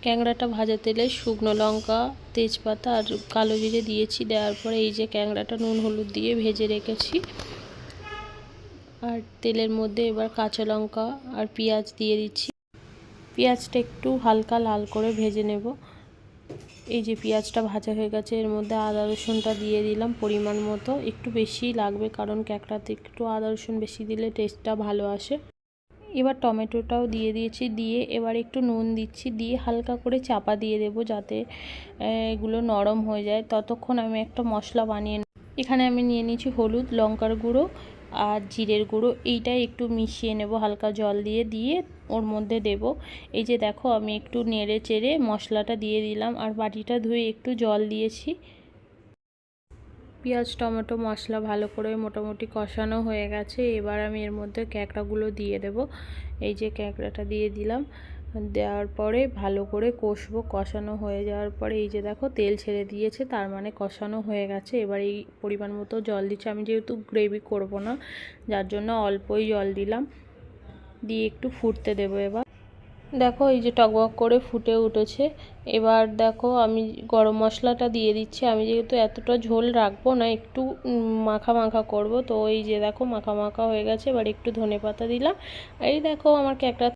ক্যাংড়াটা ভাজা তেলে শুকনো লঙ্কা, তেজপাতা আর কালো জিরে দিয়েছি। দেওয়ার পরে এই যে ক্যাংড়াটা নুন হলুদ দিয়ে ভেজে রেখেছি, আর তেলের মধ্যে এবার কাঁচা লঙ্কা আর পেঁয়াজ দিয়ে দিচ্ছি। পেঁয়াজটা একটু হালকা লাল করে ভেজে নেব। এই যে পেঁয়াজটা ভাজা হয়ে গেছে, এর মধ্যে আদা রসুনটা দিয়ে দিলাম পরিমাণ মতো, একটু বেশিই লাগবে কারণ ক্যাঁকড়াতে একটু আদা রসুন বেশি দিলে টেস্টটা ভালো আসে। এবার টমেটোটাও দিয়ে দিয়েছি, দিয়ে এবার একটু নুন দিচ্ছি, দিয়ে হালকা করে চাপা দিয়ে দেবো যাতে এগুলো নরম হয়ে যায়। ততক্ষণ আমি একটা মশলা বানিয়ে এখানে আমি নিয়ে নিয়েছি হলুদ, লঙ্কার গুঁড়ো আর জিরের গুঁড়ো। এইটাই একটু মিশিয়ে নেব হালকা জল দিয়ে, দিয়ে ওর মধ্যে দেব। এই যে দেখো আমি একটু নেড়ে চেড়ে মশলাটা দিয়ে দিলাম, আর বাটিটা ধুয়ে একটু জল দিয়েছি। পেঁয়াজ টমেটো মশলা ভালো করে মোটামুটি কষানো হয়ে গেছে। এবার আমি এর মধ্যে ক্যাঁকড়াগুলো দিয়ে দেব। এই যে ক্যাঁকড়াটা দিয়ে দিলাম, দেওয়ার পরে ভালো করে কষবো। কষানো হয়ে যাওয়ার পরে এই যে দেখো তেল ছেড়ে দিয়েছে, তার মানে কষানো হয়ে গেছে। এবার এই পরিমাণ মতো জল দিচ্ছি, আমি যেহেতু গ্রেভি করব না যার জন্য অল্পই জল দিলাম, দিয়ে একটু ফুটতে দেবো। এবার দেখো এই যে টকবক করে ফুটে উঠেছে। এবার দেখো আমি গরম মশলাটা দিয়ে দিচ্ছি। আমি যেহেতু এতটা ঝোল রাখবো না, একটু মাখা মাখা করব, তো এই যে দেখো মাখা মাখা হয়ে গেছে। এবার একটু ধনেপাতা দিলাম। এই দেখো আমার ক্যাঁকড়া